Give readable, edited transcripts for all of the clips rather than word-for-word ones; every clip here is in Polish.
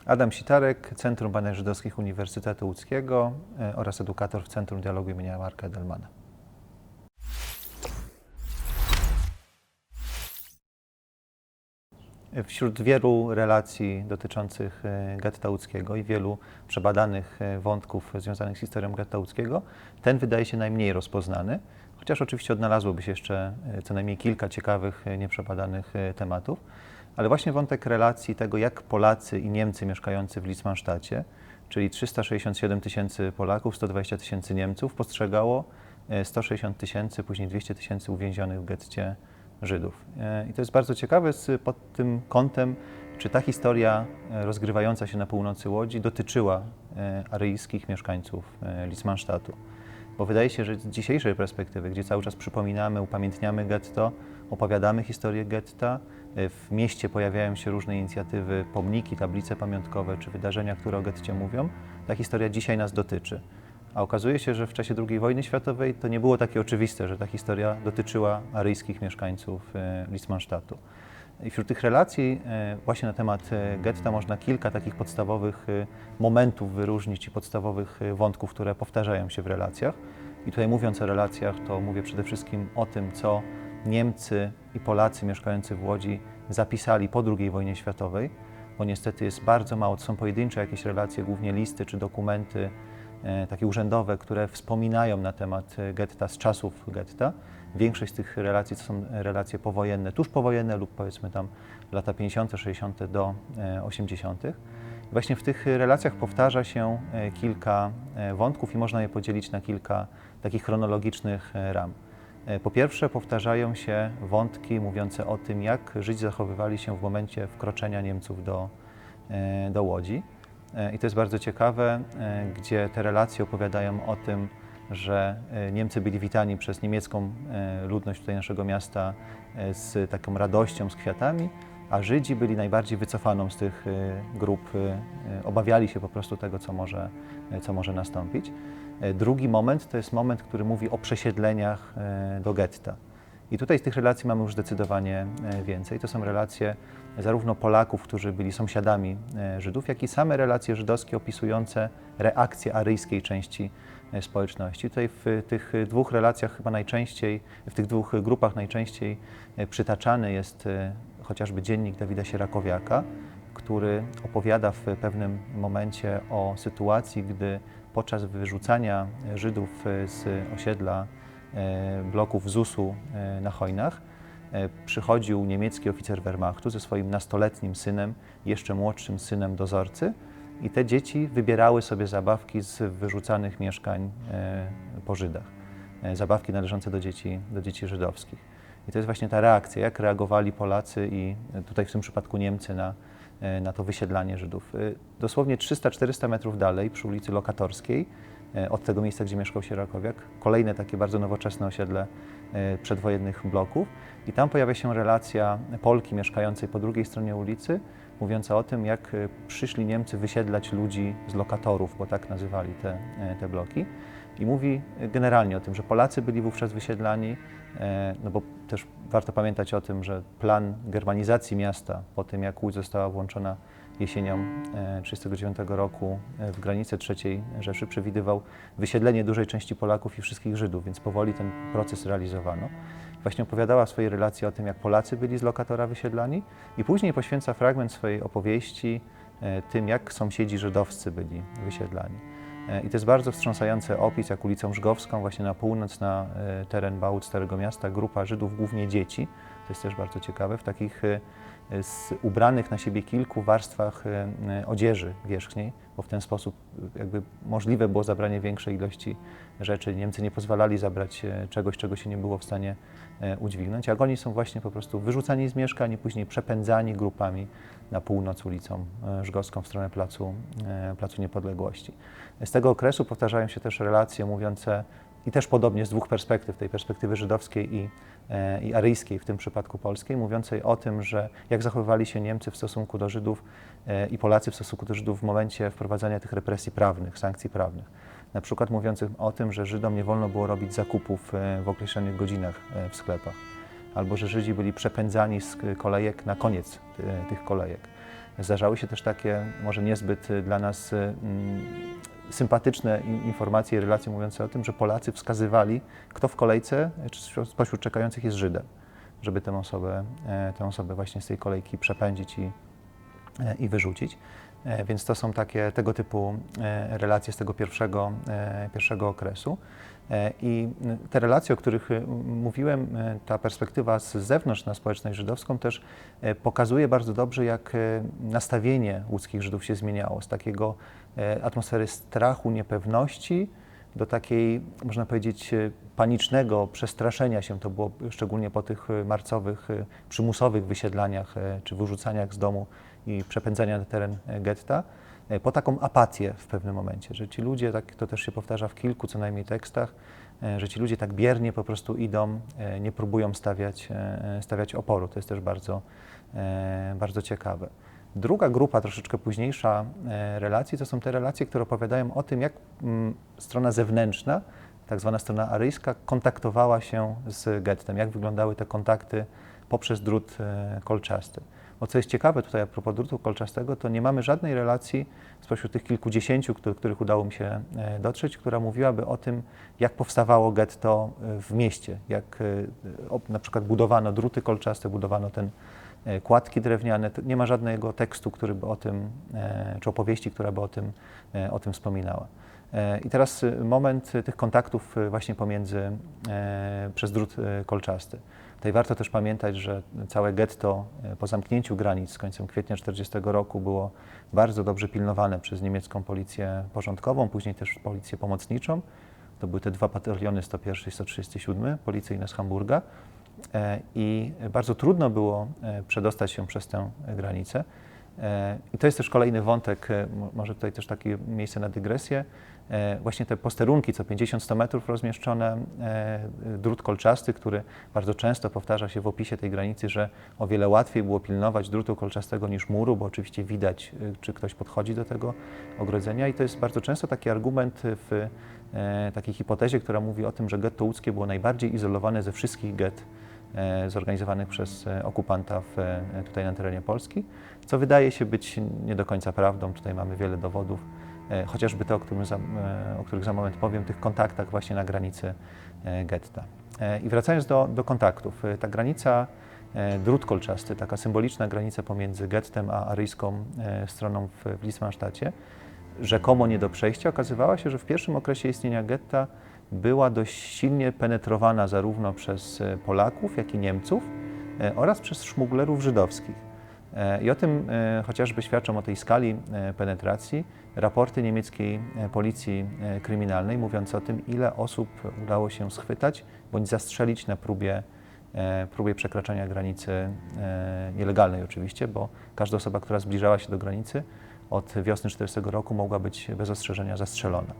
Adam Sitarek, Centrum Badań Żydowskich Uniwersytetu Łódzkiego oraz edukator w Centrum Dialogu imienia Marka Edelmana. Wśród wielu relacji dotyczących getta łódzkiego i wielu przebadanych wątków związanych z historią getta łódzkiego, ten wydaje się najmniej rozpoznany, chociaż oczywiście odnalazłoby się jeszcze co najmniej kilka ciekawych, nieprzebadanych tematów. Ale właśnie wątek relacji tego, jak Polacy i Niemcy mieszkający w Litzmannstadcie, czyli 367 tysięcy Polaków, 120 tysięcy Niemców, postrzegało 160 tysięcy, później 200 tysięcy uwięzionych w getcie Żydów. I to jest bardzo ciekawe pod tym kątem, czy ta historia rozgrywająca się na północy Łodzi dotyczyła aryjskich mieszkańców Litzmannstadtu. Bo wydaje się, że z dzisiejszej perspektywy, gdzie cały czas przypominamy, upamiętniamy getto, opowiadamy historię getta, w mieście pojawiają się różne inicjatywy, pomniki, tablice pamiątkowe czy wydarzenia, które o getcie mówią, ta historia dzisiaj nas dotyczy. A okazuje się, że w czasie II wojny światowej to nie było takie oczywiste, że ta historia dotyczyła aryjskich mieszkańców Litzmannstadtu. I wśród tych relacji właśnie na temat getta można kilka takich podstawowych momentów wyróżnić i podstawowych wątków, które powtarzają się w relacjach. I tutaj mówiąc o relacjach, to mówię przede wszystkim o tym, co Niemcy i Polacy mieszkający w Łodzi zapisali po II wojnie światowej, bo niestety jest bardzo mało, to są pojedyncze jakieś relacje, głównie listy czy dokumenty takie urzędowe, które wspominają na temat getta z czasów getta. Większość z tych relacji to są relacje powojenne, tuż powojenne lub powiedzmy tam lata 50., 60. do 80. Właśnie w tych relacjach powtarza się kilka wątków i można je podzielić na kilka takich chronologicznych ram. Po pierwsze powtarzają się wątki mówiące o tym, jak Żydzi zachowywali się w momencie wkroczenia Niemców do Łodzi. I to jest bardzo ciekawe, gdzie te relacje opowiadają o tym, że Niemcy byli witani przez niemiecką ludność tutaj naszego miasta z taką radością, z kwiatami, a Żydzi byli najbardziej wycofaną z tych grup, obawiali się po prostu tego, co może nastąpić. Drugi moment to jest moment, który mówi o przesiedleniach do getta. I tutaj z tych relacji mamy już zdecydowanie więcej. To są relacje zarówno Polaków, którzy byli sąsiadami Żydów, jak i same relacje żydowskie opisujące reakcję aryjskiej części społeczności. Tutaj w tych dwóch relacjach chyba najczęściej, w tych dwóch grupach najczęściej przytaczany jest chociażby dziennik Dawida Sierakowiaka, który opowiada w pewnym momencie o sytuacji, gdy podczas wyrzucania Żydów z osiedla bloków ZUS-u na Chojnach przychodził niemiecki oficer Wehrmachtu ze swoim nastoletnim synem, jeszcze młodszym synem dozorcy, i te dzieci wybierały sobie zabawki z wyrzucanych mieszkań po Żydach. Zabawki należące do dzieci żydowskich. I to jest właśnie ta reakcja, jak reagowali Polacy i tutaj w tym przypadku Niemcy na to wysiedlanie Żydów. Dosłownie 300-400 metrów dalej, przy ulicy Lokatorskiej, od tego miejsca, gdzie mieszkał Sierakowiak, kolejne takie bardzo nowoczesne osiedle przedwojennych bloków. I tam pojawia się relacja Polki mieszkającej po drugiej stronie ulicy, mówiąca o tym, jak przyszli Niemcy wysiedlać ludzi z lokatorów, bo tak nazywali te bloki. I mówi generalnie o tym, że Polacy byli wówczas wysiedlani, no bo też warto pamiętać o tym, że plan germanizacji miasta po tym, jak Łódź została włączona jesienią 1939 roku w granice III Rzeszy, przewidywał wysiedlenie dużej części Polaków i wszystkich Żydów, więc powoli ten proces realizowano. Właśnie opowiadała w swojej relacji o tym, jak Polacy byli z lokatora wysiedlani, i później poświęca fragment swojej opowieści tym, jak sąsiedzi żydowscy byli wysiedlani. I to jest bardzo wstrząsający opis, jak ulicą Żgowską, właśnie na północ, na teren Bałut Starego Miasta, grupa Żydów, głównie dzieci, to jest też bardzo ciekawe, w takich ubranych na siebie kilku warstwach odzieży wierzchniej, bo w ten sposób jakby możliwe było zabranie większej ilości rzeczy. Niemcy nie pozwalali zabrać czegoś, czego się nie było w stanie udźwignąć, jak oni są właśnie po prostu wyrzucani z mieszkań i później przepędzani grupami na północ ulicą Żgowską w stronę Placu Niepodległości. Z tego okresu powtarzają się też relacje mówiące, i też podobnie z dwóch perspektyw, tej perspektywy żydowskiej i aryjskiej, w tym przypadku polskiej, mówiącej o tym, że jak zachowywali się Niemcy w stosunku do Żydów i Polacy w stosunku do Żydów w momencie wprowadzania tych represji prawnych, sankcji prawnych. Na przykład mówiących o tym, że Żydom nie wolno było robić zakupów w określonych godzinach w sklepach, albo że Żydzi byli przepędzani z kolejek na koniec tych kolejek. Zdarzały się też takie, może niezbyt dla nas sympatyczne informacje i relacje mówiące o tym, że Polacy wskazywali, kto w kolejce czy spośród czekających jest Żydem, żeby tę osobę właśnie z tej kolejki przepędzić i wyrzucić. Więc to są takie tego typu relacje z tego pierwszego okresu. I te relacje, o których mówiłem, ta perspektywa z zewnątrz na społeczność żydowską też pokazuje bardzo dobrze, jak nastawienie łódzkich Żydów się zmieniało z takiego atmosfery strachu, niepewności do takiej, można powiedzieć, panicznego przestraszenia się. To było szczególnie po tych marcowych, przymusowych wysiedlaniach czy wyrzucaniach z domu i przepędzania na teren getta, po taką apatię w pewnym momencie, że ci ludzie, tak to też się powtarza w kilku co najmniej tekstach, że ci ludzie tak biernie po prostu idą, nie próbują stawiać oporu. To jest też bardzo ciekawe. Druga grupa, troszeczkę późniejsza relacji, to są te relacje, które opowiadają o tym, jak strona zewnętrzna, tak zwana strona aryjska, kontaktowała się z gettem, jak wyglądały te kontakty poprzez drut kolczasty. Bo co jest ciekawe tutaj a propos drutu kolczastego, to nie mamy żadnej relacji spośród tych kilkudziesięciu, do których udało mi się dotrzeć, która mówiłaby o tym, jak powstawało getto w mieście, jak na przykład budowano druty kolczaste, budowano kładki drewniane. Nie ma żadnego tekstu, który by o tym, czy opowieści, która by o tym wspominała. I teraz moment tych kontaktów właśnie przez drut kolczasty. Tutaj warto też pamiętać, że całe getto po zamknięciu granic z końcem kwietnia 1940 roku było bardzo dobrze pilnowane przez niemiecką policję porządkową, później też policję pomocniczą. To były te dwa bataliony 101 i 137 policyjne z Hamburga. I bardzo trudno było przedostać się przez tę granicę. I to jest też kolejny wątek, może tutaj też takie miejsce na dygresję. Właśnie te posterunki, co 50-100 metrów rozmieszczone, drut kolczasty, który bardzo często powtarza się w opisie tej granicy, że o wiele łatwiej było pilnować drutu kolczastego niż muru, bo oczywiście widać, czy ktoś podchodzi do tego ogrodzenia. I to jest bardzo często taki argument w takiej hipotezie, która mówi o tym, że getto łódzkie było najbardziej izolowane ze wszystkich gett zorganizowanych przez okupanta tutaj na terenie Polski, co wydaje się być nie do końca prawdą. Tutaj mamy wiele dowodów, chociażby te, o których za moment powiem, tych kontaktach właśnie na granicy getta. I wracając do kontaktów, ta granica, drut kolczasty, taka symboliczna granica pomiędzy gettem a aryjską stroną w Liesmannstadcie, rzekomo nie do przejścia, okazywała się, że w pierwszym okresie istnienia getta była dość silnie penetrowana zarówno przez Polaków, jak i Niemców oraz przez szmuglerów żydowskich. I o tym chociażby świadczą, o tej skali penetracji, raporty niemieckiej policji kryminalnej mówiące o tym, ile osób udało się schwytać bądź zastrzelić na próbie przekraczania granicy nielegalnej oczywiście, bo każda osoba, która zbliżała się do granicy od wiosny 1940 roku mogła być bez ostrzeżenia zastrzelona.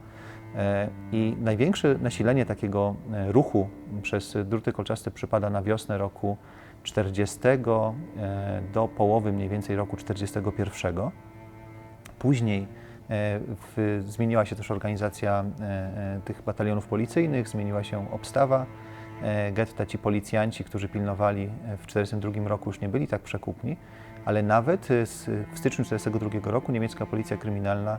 I największe nasilenie takiego ruchu przez druty kolczaste przypada na wiosnę roku 40 do połowy mniej więcej roku 41. Później zmieniła się też organizacja tych batalionów policyjnych, zmieniła się obstawa getta. Ci policjanci, którzy pilnowali w 1942 roku, już nie byli tak przekupni, ale nawet w styczniu 1942 roku niemiecka policja kryminalna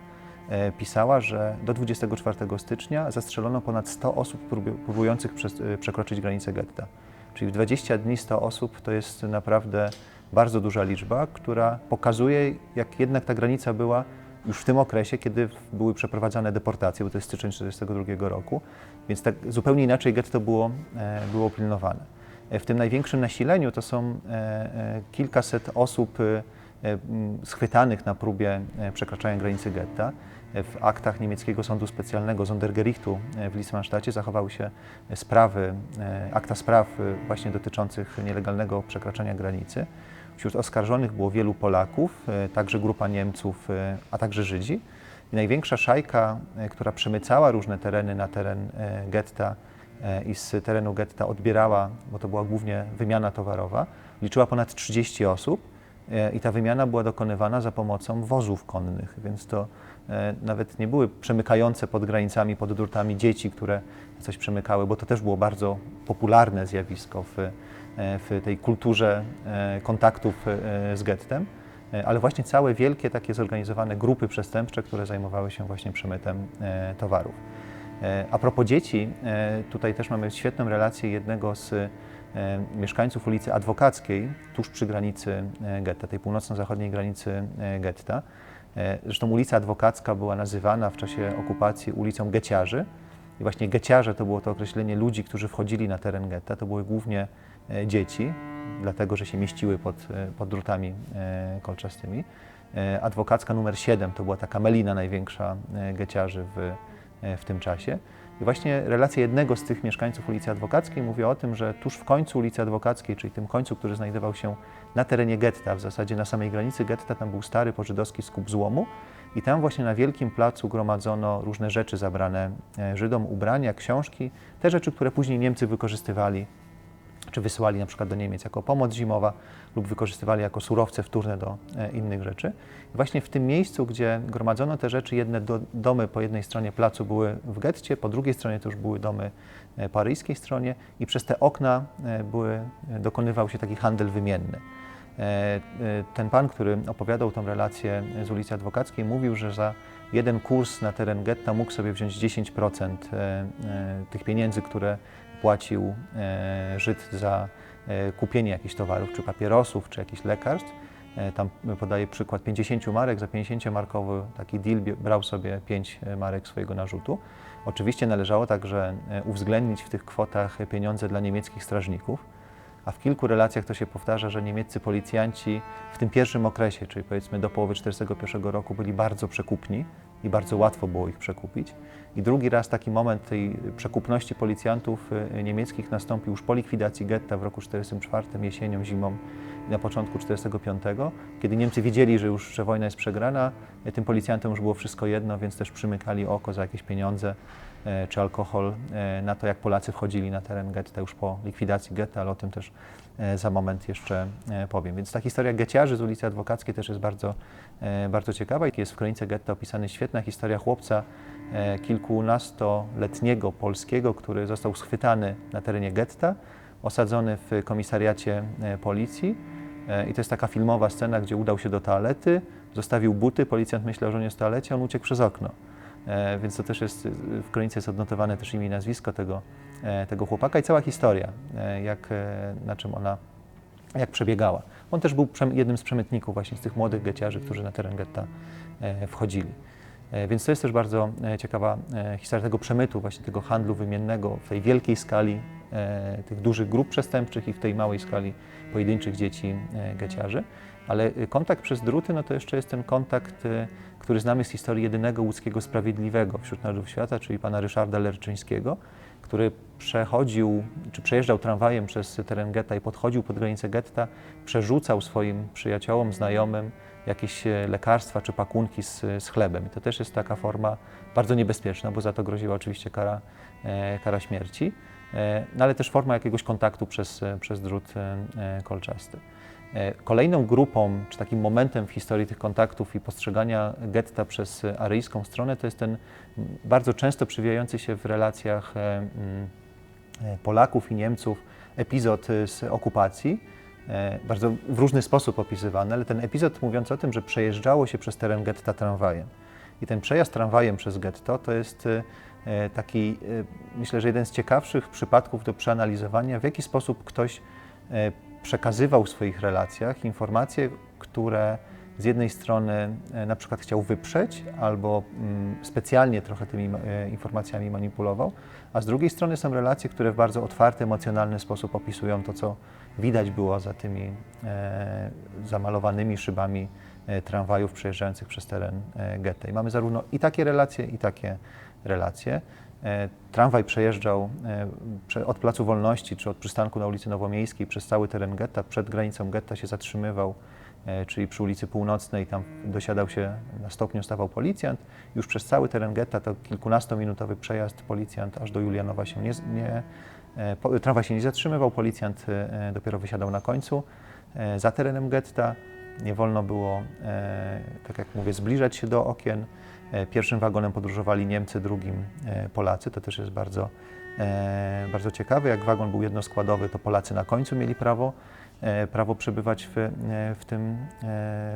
pisała, że do 24 stycznia zastrzelono ponad 100 osób próbujących przekroczyć granicę getta. Czyli w 20 dni 100 osób to jest naprawdę bardzo duża liczba, która pokazuje, jak jednak ta granica była już w tym okresie, kiedy były przeprowadzane deportacje, bo to jest styczeń 1942 roku, więc tak zupełnie inaczej getto było pilnowane. W tym największym nasileniu to są kilkaset osób schwytanych na próbie przekraczania granicy getta. W aktach niemieckiego sądu specjalnego Sondergerichtu w Liesmannstadcie zachowały się akta spraw właśnie dotyczących nielegalnego przekraczania granicy. Wśród oskarżonych było wielu Polaków, także grupa Niemców, a także Żydzi. I największa szajka, która przemycała różne tereny na teren getta i z terenu getta odbierała, bo to była głównie wymiana towarowa, liczyła ponad 30 osób. I ta wymiana była dokonywana za pomocą wozów konnych, więc to nawet nie były przemykające pod granicami, pod drutami dzieci, które coś przemykały, bo to też było bardzo popularne zjawisko w tej kulturze kontaktów z gettem. ale właśnie całe wielkie takie zorganizowane grupy przestępcze, które zajmowały się właśnie przemytem towarów. A propos dzieci, tutaj też mamy świetną relację jednego z mieszkańców ulicy Adwokackiej, tuż przy granicy getta, tej północno-zachodniej granicy getta. Zresztą ulica Adwokacka była nazywana w czasie okupacji ulicą Geciarzy. I właśnie geciarze to było to określenie ludzi, którzy wchodzili na teren getta. To były głównie dzieci, dlatego że się mieściły pod drutami kolczastymi. Adwokacka numer 7 to była taka melina największa geciarzy w tym czasie. I właśnie relacja jednego z tych mieszkańców ulicy Adwokackiej mówi o tym, że tuż w końcu ulicy Adwokackiej, czyli tym końcu, który znajdował się na terenie getta, w zasadzie na samej granicy getta, tam był stary pożydowski skup złomu i tam właśnie na wielkim placu gromadzono różne rzeczy zabrane Żydom, ubrania, książki, te rzeczy, które później Niemcy wykorzystywali czy wysyłali na przykład do Niemiec jako pomoc zimowa lub wykorzystywali jako surowce wtórne do innych rzeczy. I właśnie w tym miejscu, gdzie gromadzono te rzeczy, jedne domy po jednej stronie placu były w getcie, po drugiej stronie to już były domy po aryjskiej stronie i przez te okna dokonywał się taki handel wymienny. Ten pan, który opowiadał tą relację z ulicy Adwokackiej, mówił, że za jeden kurs na teren getta mógł sobie wziąć 10% tych pieniędzy, które płacił Żyd za kupienie jakichś towarów, czy papierosów, czy jakichś lekarstw. Tam podaję przykład 50 marek, za 50-markowy taki deal brał sobie 5 marek swojego narzutu. Oczywiście należało także uwzględnić w tych kwotach pieniądze dla niemieckich strażników, a w kilku relacjach to się powtarza, że niemieccy policjanci w tym pierwszym okresie, czyli powiedzmy do połowy 1941 roku, byli bardzo przekupni i bardzo łatwo było ich przekupić. I drugi raz taki moment tej przekupności policjantów niemieckich nastąpił już po likwidacji getta w roku 1944, jesienią, zimą i na początku 1945, kiedy Niemcy wiedzieli, że wojna jest przegrana, tym policjantom już było wszystko jedno, więc też przymykali oko za jakieś pieniądze czy alkohol na to, jak Polacy wchodzili na teren getta już po likwidacji getta, ale o tym też za moment jeszcze powiem. Więc ta historia geciarzy z ulicy Adwokackiej też jest bardzo ciekawa i jest w kronice getta opisana świetna historia chłopca kilkunastoletniego polskiego, który został schwytany na terenie getta, osadzony w komisariacie policji i to jest taka filmowa scena, gdzie udał się do toalety, zostawił buty, policjant myślał, że on jest w toalecie, on uciekł przez okno. Więc to też jest, w kronice jest odnotowane też imię i nazwisko tego chłopaka i cała historia, jak przebiegała. On też był jednym z przemytników właśnie z tych młodych geciarzy, którzy na teren getta wchodzili. Więc to jest też bardzo ciekawa historia tego przemytu, właśnie tego handlu wymiennego w tej wielkiej skali tych dużych grup przestępczych i w tej małej skali pojedynczych dzieci geciarzy. Ale kontakt przez druty, no to jeszcze jest ten kontakt, który znamy z historii jedynego łódzkiego sprawiedliwego wśród narodów świata, czyli pana Ryszarda Lerczyńskiego, który przejeżdżał tramwajem przez teren getta i podchodził pod granicę getta, przerzucał swoim przyjaciołom, znajomym jakieś lekarstwa czy pakunki z chlebem. I to też jest taka forma bardzo niebezpieczna, bo za to groziła oczywiście kara śmierci, no ale też forma jakiegoś kontaktu przez drut kolczasty. Kolejną grupą, czy takim momentem w historii tych kontaktów i postrzegania getta przez aryjską stronę to jest ten bardzo często przewijający się w relacjach Polaków i Niemców epizod z okupacji, bardzo w różny sposób opisywany, ale ten epizod mówiący o tym, że przejeżdżało się przez teren getta tramwajem. I ten przejazd tramwajem przez getto to jest taki, myślę, że jeden z ciekawszych przypadków do przeanalizowania, w jaki sposób ktoś przekazywał w swoich relacjach informacje, które z jednej strony na przykład chciał wyprzeć albo specjalnie trochę tymi informacjami manipulował, a z drugiej strony są relacje, które w bardzo otwarty, emocjonalny sposób opisują to, co widać było za tymi zamalowanymi szybami tramwajów przejeżdżających przez teren getta. I mamy zarówno i takie relacje. Tramwaj przejeżdżał od Placu Wolności czy od przystanku na ulicy Nowomiejskiej przez cały teren getta. Przed granicą getta się zatrzymywał, czyli przy ulicy Północnej, tam dosiadał się, na stopniu stawał policjant. Już przez cały teren getta to kilkunastominutowy przejazd, policjant aż do Julianowa się tramwaj się nie zatrzymywał, policjant dopiero wysiadał na końcu za terenem getta. Nie wolno było, tak jak mówię, zbliżać się do okien. Pierwszym wagonem podróżowali Niemcy, drugim Polacy. To też jest bardzo bardzo ciekawy. Jak wagon był jednoskładowy, to Polacy na końcu mieli prawo przebywać w tym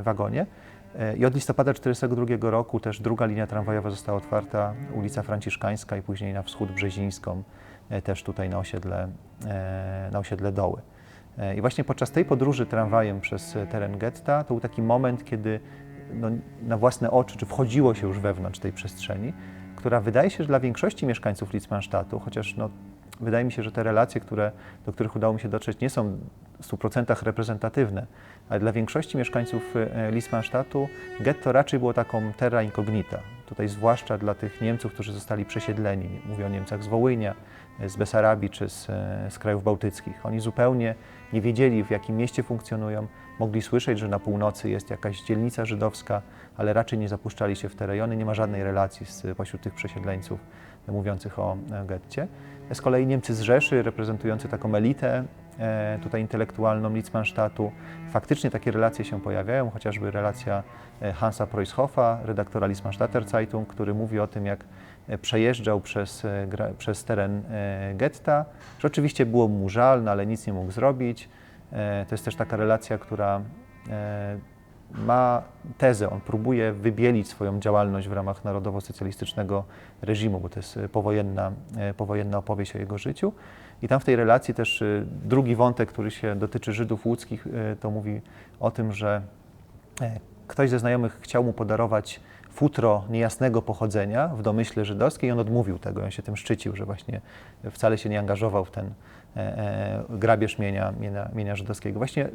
wagonie. I od listopada 1942 roku też druga linia tramwajowa została otwarta, ulica Franciszkańska i później na wschód Brzezińską, też tutaj na osiedle Doły. I właśnie podczas tej podróży tramwajem przez teren getta to był taki moment, kiedy na własne oczy, czy wchodziło się już wewnątrz tej przestrzeni, która wydaje się, że dla większości mieszkańców Litzmannstadtu, chociaż wydaje mi się, że te relacje, do których udało mi się dotrzeć, nie są w 100% reprezentatywne, ale dla większości mieszkańców Litzmannstadtu getto raczej było taką terra incognita. Tutaj zwłaszcza dla tych Niemców, którzy zostali przesiedleni, mówię o Niemcach z Wołynia, z Besarabii czy z krajów bałtyckich. Oni zupełnie nie wiedzieli, w jakim mieście funkcjonują, mogli słyszeć, że na północy jest jakaś dzielnica żydowska, ale raczej nie zapuszczali się w te rejony, nie ma żadnej relacji pośród tych przesiedleńców mówiących o getcie. Z kolei Niemcy z Rzeszy, reprezentujący taką elitę tutaj intelektualną Litzmannstadtu, faktycznie takie relacje się pojawiają, chociażby relacja Hansa Preußhofa, redaktora Litzmannstadter Zeitung, który mówi o tym, jak przejeżdżał przez teren getta, że oczywiście było mu żal, no ale nic nie mógł zrobić. To jest też taka relacja, która ma tezę, on próbuje wybielić swoją działalność w ramach narodowo-socjalistycznego reżimu, bo to jest powojenna opowieść o jego życiu. I tam w tej relacji też drugi wątek, który się dotyczy Żydów łódzkich, to mówi o tym, że ktoś ze znajomych chciał mu podarować futro niejasnego pochodzenia w domyśle żydowskiej i on odmówił tego, on się tym szczycił, że właśnie wcale się nie angażował w ten grabież mienia żydowskiego. Właśnie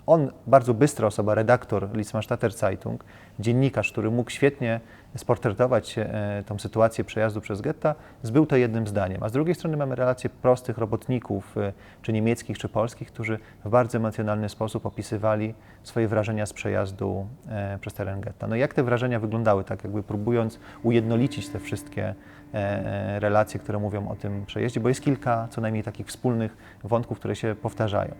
on, bardzo bystra osoba, redaktor Litzmannstadter Zeitung, dziennikarz, który mógł świetnie sportretować tą sytuację przejazdu przez getta, zbył to jednym zdaniem. A z drugiej strony mamy relacje prostych robotników, czy niemieckich, czy polskich, którzy w bardzo emocjonalny sposób opisywali swoje wrażenia z przejazdu przez teren getta. No jak te wrażenia wyglądały, tak jakby próbując ujednolicić te wszystkie relacje, które mówią o tym przejeździe, bo jest kilka co najmniej takich wspólnych wątków, które się powtarzają.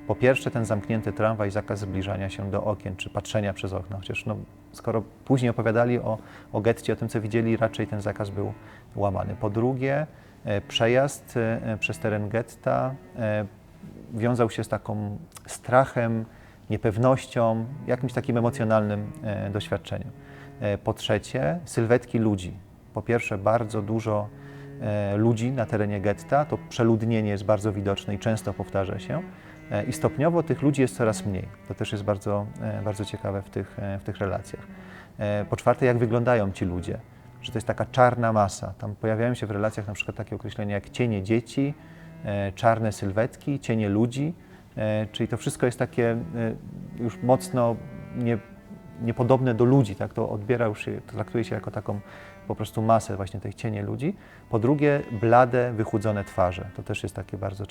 Po pierwsze, ten zamknięty tramwaj, zakaz zbliżania się do okien, czy patrzenia przez okna, chociaż skoro później opowiadali o getcie, o tym, co widzieli, raczej ten zakaz był łamany. Po drugie, przejazd przez teren getta wiązał się z taką strachem, niepewnością, jakimś takim emocjonalnym doświadczeniem. Po trzecie, sylwetki ludzi. Po pierwsze, bardzo dużo ludzi na terenie getta, to przeludnienie jest bardzo widoczne i często powtarza się. I stopniowo tych ludzi jest coraz mniej. To też jest bardzo ciekawe w tych relacjach. Po czwarte, jak wyglądają ci ludzie, że to jest taka czarna masa. Tam pojawiają się w relacjach na przykład takie określenia jak cienie dzieci, czarne sylwetki, cienie ludzi, czyli to wszystko jest takie już mocno niepodobne do ludzi, tak? To traktuje się jako taką po prostu masę właśnie tych cieni ludzi. Po drugie, blade, wychudzone twarze. To też jest taki bardzo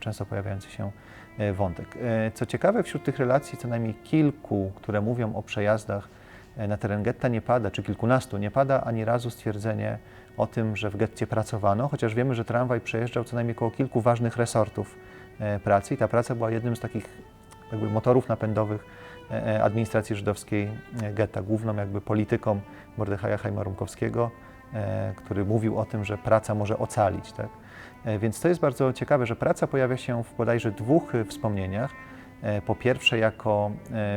często pojawiający się wątek. Co ciekawe, wśród tych relacji co najmniej kilku, które mówią o przejazdach na teren getta, nie pada, czy kilkunastu, nie pada ani razu stwierdzenie o tym, że w getcie pracowano, chociaż wiemy, że tramwaj przejeżdżał co najmniej koło kilku ważnych resortów pracy i ta praca była jednym z takich jakby motorów napędowych administracji żydowskiej getta, główną jakby polityką Mordechaja Chaima Rumkowskiego, który mówił o tym, że praca może ocalić. Tak? Więc to jest bardzo ciekawe, że praca pojawia się w bodajże dwóch wspomnieniach. Po pierwsze jako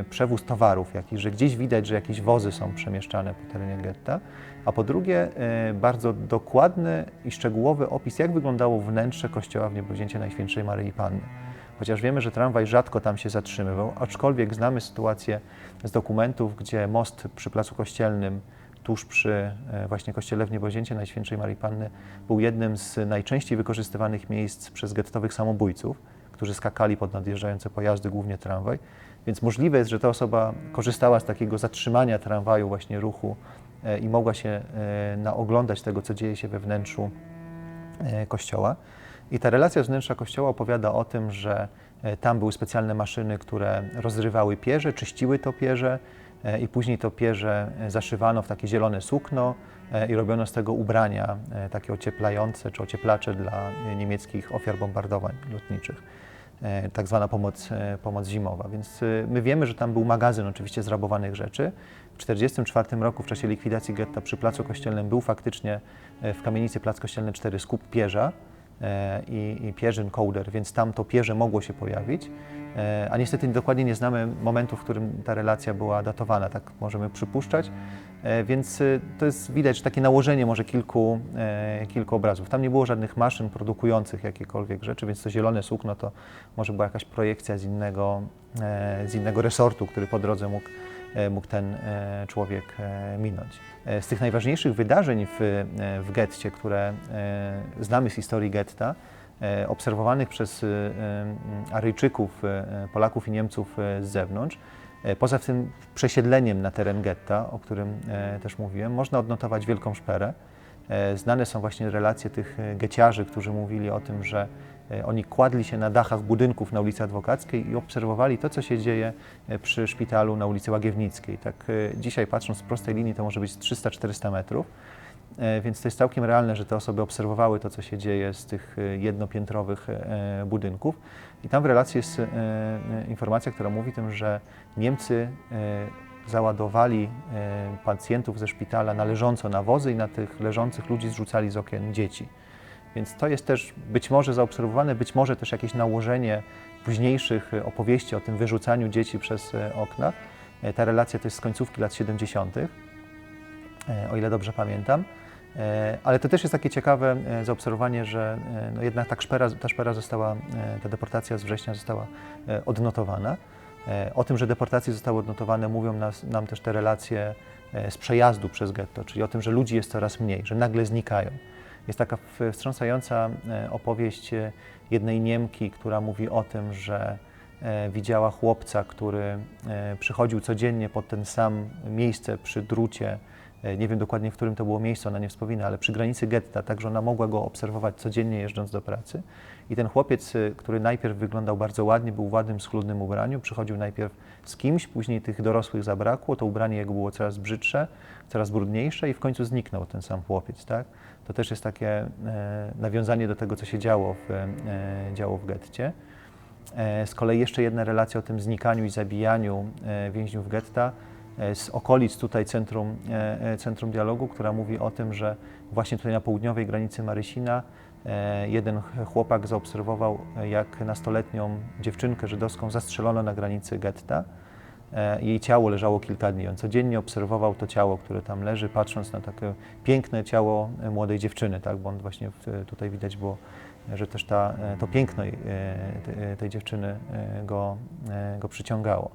przewóz towarów, że gdzieś widać, że jakieś wozy są przemieszczane po terenie getta, a po drugie bardzo dokładny i szczegółowy opis, jak wyglądało wnętrze kościoła w Niebowzięcie Najświętszej Maryi Panny. Chociaż wiemy, że tramwaj rzadko tam się zatrzymywał, aczkolwiek znamy sytuację z dokumentów, gdzie most przy Placu Kościelnym, tuż przy właśnie kościele w Niebowzięcie Najświętszej Maryi Panny, był jednym z najczęściej wykorzystywanych miejsc przez gettowych samobójców, którzy skakali pod nadjeżdżające pojazdy, głównie tramwaj. Więc możliwe jest, że ta osoba korzystała z takiego zatrzymania tramwaju, właśnie ruchu i mogła się naoglądać tego, co dzieje się we wnętrzu kościoła. I ta relacja z wnętrza kościoła opowiada o tym, że tam były specjalne maszyny, które rozrywały pierze, czyściły to pierze i później to pierze zaszywano w takie zielone sukno i robiono z tego ubrania takie ocieplające czy ocieplacze dla niemieckich ofiar bombardowań lotniczych. tak zwana pomoc zimowa. Więc my wiemy, że tam był magazyn oczywiście zrabowanych rzeczy. W 1944 roku w czasie likwidacji getta przy Placu Kościelnym był faktycznie w kamienicy Plac Kościelny 4 skup pierza i pierzyn kołder, więc tam to pierze mogło się pojawić. A niestety dokładnie nie znamy momentu, w którym ta relacja była datowana, tak możemy przypuszczać. Więc to jest widać, że takie nałożenie może kilku obrazów. Tam nie było żadnych maszyn produkujących jakiekolwiek rzeczy, więc to zielone sukno to może była jakaś projekcja z innego resortu, który po drodze mógł ten człowiek minąć. Z tych najważniejszych wydarzeń w getcie, które znamy z historii getta, obserwowanych przez Aryjczyków, Polaków i Niemców z zewnątrz, poza tym przesiedleniem na teren getta, o którym też mówiłem, można odnotować Wielką Szperę. Znane są właśnie relacje tych geciarzy, którzy mówili o tym, że oni kładli się na dachach budynków na ulicy Adwokackiej i obserwowali to, co się dzieje przy szpitalu na ulicy Łagiewnickiej. Tak dzisiaj patrząc z prostej linii to może być 300-400 metrów, więc to jest całkiem realne, że te osoby obserwowały to, co się dzieje z tych jednopiętrowych budynków. I tam w relacji jest informacja, która mówi o tym, że Niemcy załadowali pacjentów ze szpitala na leżąco na wozy i na tych leżących ludzi zrzucali z okien dzieci. Więc to jest też być może zaobserwowane, być może też jakieś nałożenie późniejszych opowieści o tym wyrzucaniu dzieci przez okna. Ta relacja to jest z końcówki lat 70., o ile dobrze pamiętam. Ale to też jest takie ciekawe zaobserwowanie, że no jednak ta szpera została, ta deportacja z września została odnotowana. O tym, że deportacje zostały odnotowane, mówią nam też te relacje z przejazdu przez getto, czyli o tym, że ludzi jest coraz mniej, że nagle znikają. Jest taka wstrząsająca opowieść jednej Niemki, która mówi o tym, że widziała chłopca, który przychodził codziennie pod ten sam miejsce przy drucie. Nie wiem dokładnie, w którym to było miejsce, ona nie wspomina, ale przy granicy getta, tak że ona mogła go obserwować codziennie jeżdżąc do pracy. I ten chłopiec, który najpierw wyglądał bardzo ładnie, był w ładnym, schludnym ubraniu, przychodził najpierw z kimś, później tych dorosłych zabrakło, to ubranie jego było coraz brzydsze, coraz brudniejsze i w końcu zniknął ten sam chłopiec, tak? To też jest takie nawiązanie do tego, co się działo w getcie. Z kolei jeszcze jedna relacja o tym znikaniu i zabijaniu więźniów getta z okolic tutaj Centrum Dialogu, która mówi o tym, że właśnie tutaj na południowej granicy Marysina jeden chłopak zaobserwował, jak nastoletnią dziewczynkę żydowską zastrzelono na granicy getta. Jej ciało leżało kilka dni. On codziennie obserwował to ciało, które tam leży, patrząc na takie piękne ciało młodej dziewczyny, tak? Bo on właśnie tutaj widać było, że też to piękno tej dziewczyny go przyciągało.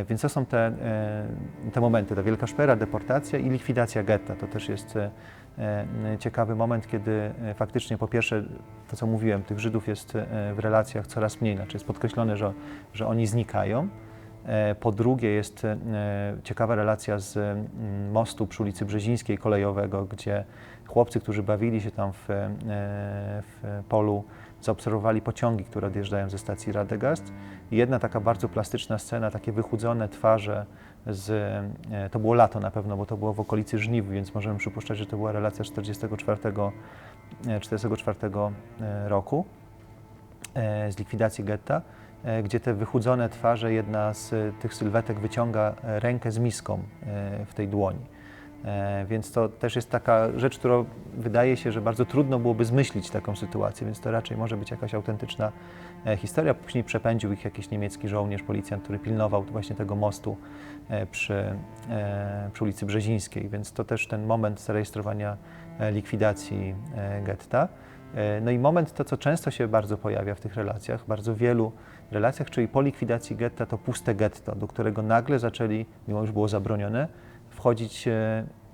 Więc to są te momenty, ta Wielka Szpera, deportacja i likwidacja getta. To też jest ciekawy moment, kiedy faktycznie po pierwsze, to co mówiłem, tych Żydów jest w relacjach coraz mniej, znaczy jest podkreślone, że oni znikają. Po drugie jest ciekawa relacja z mostu przy ulicy Brzezińskiej kolejowego, gdzie chłopcy, którzy bawili się tam w polu, zaobserwowali pociągi, które odjeżdżają ze stacji Radegast. I jedna taka bardzo plastyczna scena, takie wychudzone twarze to było lato na pewno, bo to było w okolicy żniw, więc możemy przypuszczać, że to była relacja z 1944 roku, z likwidacji getta, gdzie te wychudzone twarze, jedna z tych sylwetek wyciąga rękę z miską w tej dłoni. Więc to też jest taka rzecz, która wydaje się, że bardzo trudno byłoby zmyślić taką sytuację, więc to raczej może być jakaś autentyczna historia. Później przepędził ich jakiś niemiecki żołnierz, policjant, który pilnował właśnie tego mostu przy ulicy Brzezińskiej, więc to też ten moment zarejestrowania likwidacji getta. No i moment to, co często się bardzo pojawia w tych relacjach, bardzo wielu relacjach, czyli po likwidacji getta to puste getto, do którego nagle zaczęli, mimo już było zabronione, wchodzić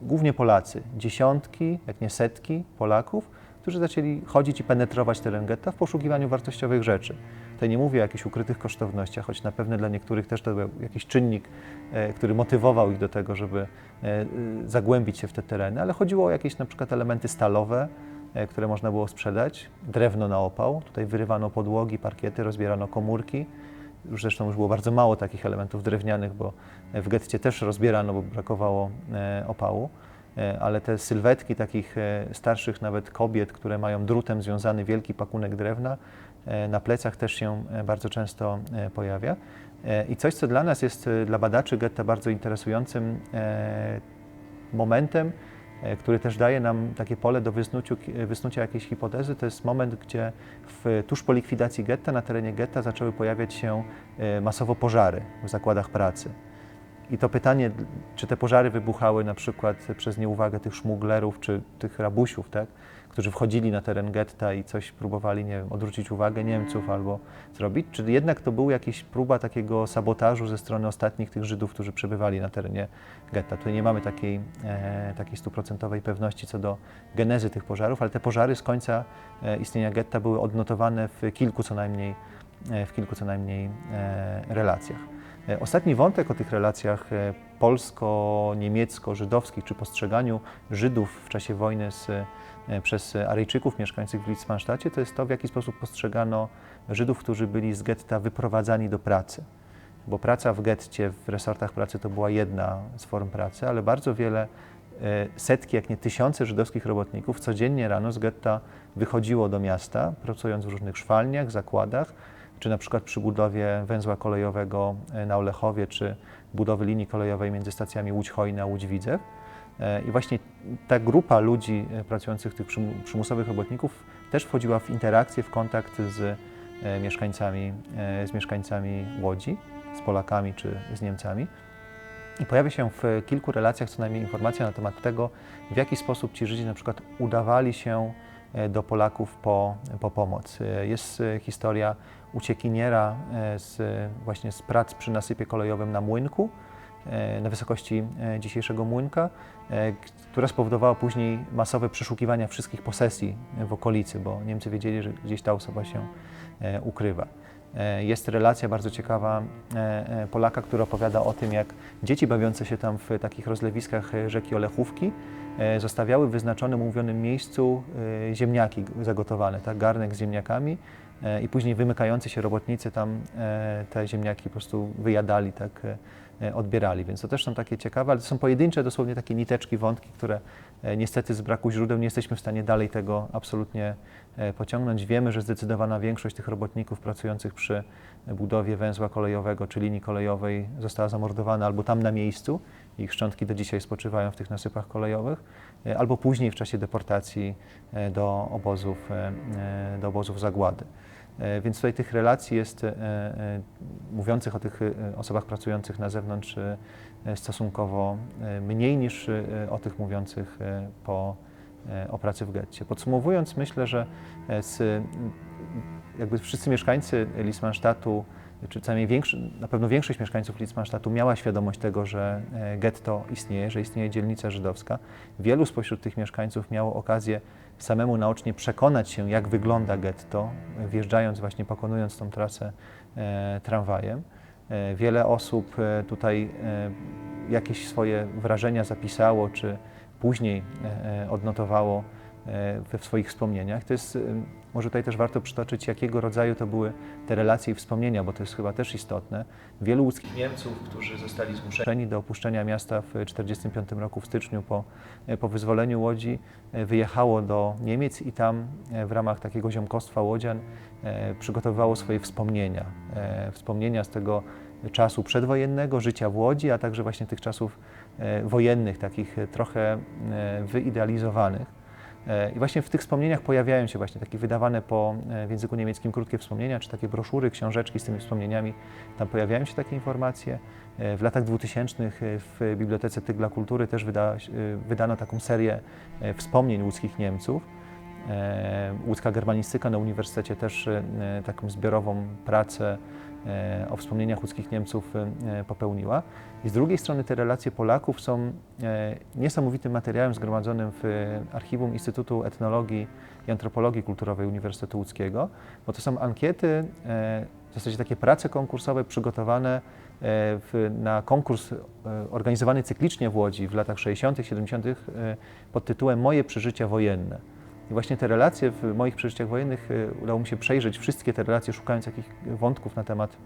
głównie Polacy, dziesiątki, jak nie setki Polaków, którzy zaczęli chodzić i penetrować teren getta w poszukiwaniu wartościowych rzeczy. Tutaj nie mówię o jakichś ukrytych kosztownościach, choć na pewno dla niektórych też to był jakiś czynnik, który motywował ich do tego, żeby zagłębić się w te tereny, ale chodziło o jakieś na przykład elementy stalowe, które można było sprzedać, drewno na opał, tutaj wyrywano podłogi, parkiety, rozbierano komórki. Zresztą już było bardzo mało takich elementów drewnianych, bo w getcie też rozbierano, bo brakowało opału, ale te sylwetki takich starszych nawet kobiet, które mają drutem związany wielki pakunek drewna, na plecach też się bardzo często pojawia. I coś, co dla nas jest, dla badaczy getta, bardzo interesującym momentem, który też daje nam takie pole do wysnucia jakiejś hipotezy, to jest moment, gdzie tuż po likwidacji getta, na terenie getta zaczęły pojawiać się masowo pożary w zakładach pracy. I to pytanie, czy te pożary wybuchały na przykład przez nieuwagę tych szmuglerów, czy tych rabusiów, tak, którzy wchodzili na teren getta i coś próbowali, nie wiem, odwrócić uwagę Niemców albo zrobić, czy jednak to była jakaś próba takiego sabotażu ze strony ostatnich tych Żydów, którzy przebywali na terenie getta. Tutaj nie mamy takiej stuprocentowej pewności co do genezy tych pożarów, ale te pożary z końca istnienia getta były odnotowane w kilku co najmniej relacjach. Ostatni wątek o tych relacjach polsko-niemiecko-żydowskich, czy postrzeganiu Żydów w czasie wojny przez Aryjczyków mieszkających w Litzmannstadcie, to jest to, w jaki sposób postrzegano Żydów, którzy byli z getta wyprowadzani do pracy. Bo praca w getcie, w resortach pracy to była jedna z form pracy, ale bardzo wiele, setki, jak nie tysiące żydowskich robotników codziennie rano z getta wychodziło do miasta, pracując w różnych szwalniach, zakładach, czy na przykład przy budowie węzła kolejowego na Olechowie, czy budowy linii kolejowej między stacjami Łódź-Chojna a Łódź-Widzew. I właśnie ta grupa ludzi pracujących, tych przymusowych robotników, też wchodziła w interakcję, w kontakt z mieszkańcami Łodzi, z Polakami czy z Niemcami. I pojawia się w kilku relacjach co najmniej informacja na temat tego, w jaki sposób ci Żydzi na przykład udawali się do Polaków po pomoc. Jest historia uciekiniera właśnie z prac przy nasypie kolejowym na Młynku, na wysokości dzisiejszego Młynka, która spowodowała później masowe przeszukiwania wszystkich posesji w okolicy, bo Niemcy wiedzieli, że gdzieś ta osoba się ukrywa. Jest relacja bardzo ciekawa Polaka, który opowiada o tym, jak dzieci bawiące się tam w takich rozlewiskach rzeki Olechówki zostawiały w wyznaczonym, umówionym miejscu ziemniaki zagotowane, tak, garnek z ziemniakami, i później wymykający się robotnicy tam te ziemniaki po prostu wyjadali, tak, odbierali. Więc to też są takie ciekawe, ale to są pojedyncze dosłownie takie niteczki, wątki, które niestety z braku źródeł nie jesteśmy w stanie dalej tego absolutnie pociągnąć. Wiemy, że zdecydowana większość tych robotników pracujących przy budowie węzła kolejowego czy linii kolejowej została zamordowana albo tam na miejscu, ich szczątki do dzisiaj spoczywają w tych nasypach kolejowych, albo później w czasie deportacji do obozów zagłady. Więc tutaj tych relacji jest, mówiących o tych osobach pracujących na zewnątrz, stosunkowo mniej niż o tych mówiących o pracy w getcie. Podsumowując, myślę, że jakby wszyscy mieszkańcy Litzmannstadtu, czy przynajmniej na pewno większość mieszkańców Litzmannstadtu miała świadomość tego, że getto istnieje, że istnieje dzielnica żydowska. Wielu spośród tych mieszkańców miało okazję samemu naocznie przekonać się, jak wygląda getto, wjeżdżając właśnie, pokonując tą trasę tramwajem. Wiele osób tutaj jakieś swoje wrażenia zapisało, czy później odnotowało w swoich wspomnieniach. To jest, może tutaj też warto przytoczyć, jakiego rodzaju to były te relacje i wspomnienia, bo to jest chyba też istotne. Wielu łódzkich Niemców, którzy zostali zmuszeni do opuszczenia miasta w 1945 roku w styczniu po wyzwoleniu Łodzi, wyjechało do Niemiec i tam w ramach takiego ziomkostwa łodzian przygotowywało swoje wspomnienia. Wspomnienia z tego czasu przedwojennego, życia w Łodzi, a także właśnie tych czasów wojennych, takich trochę wyidealizowanych. I właśnie w tych wspomnieniach pojawiają się właśnie takie wydawane w języku niemieckim krótkie wspomnienia, czy takie broszury, książeczki z tymi wspomnieniami. Tam pojawiają się takie informacje. W latach 2000 w Bibliotece Tygla Kultury też wydano taką serię wspomnień łódzkich Niemców. Łódzka germanistyka na uniwersytecie też taką zbiorową pracę o wspomnieniach łódzkich Niemców popełniła. I z drugiej strony te relacje Polaków są niesamowitym materiałem zgromadzonym w archiwum Instytutu Etnologii i Antropologii Kulturowej Uniwersytetu Łódzkiego, bo to są ankiety, w zasadzie takie prace konkursowe przygotowane na konkurs organizowany cyklicznie w Łodzi w latach 60., 70. Pod tytułem Moje przeżycia wojenne. I właśnie te relacje w moich przeżyciach wojennych udało mi się przejrzeć wszystkie te relacje, szukając jakichś wątków na temat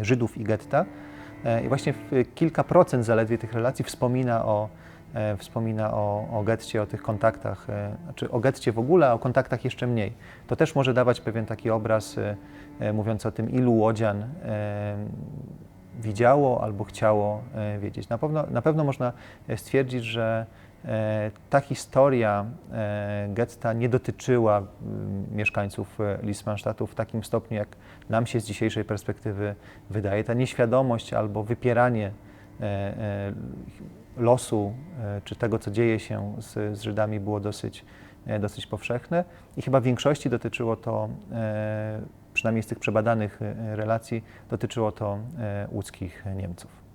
Żydów i getta. I właśnie kilka procent zaledwie tych relacji wspomina wspomina o getcie, o tych kontaktach, znaczy o getcie w ogóle, a o kontaktach jeszcze mniej. To też może dawać pewien taki obraz mówiący o tym, ilu łodzian widziało albo chciało wiedzieć. Na pewno można stwierdzić, że ta historia getta nie dotyczyła mieszkańców Lippmannstadtu w takim stopniu, jak nam się z dzisiejszej perspektywy wydaje. Ta nieświadomość albo wypieranie losu czy tego, co dzieje się z Żydami, było dosyć powszechne i chyba w większości dotyczyło to, przynajmniej z tych przebadanych relacji, dotyczyło to łódzkich Niemców.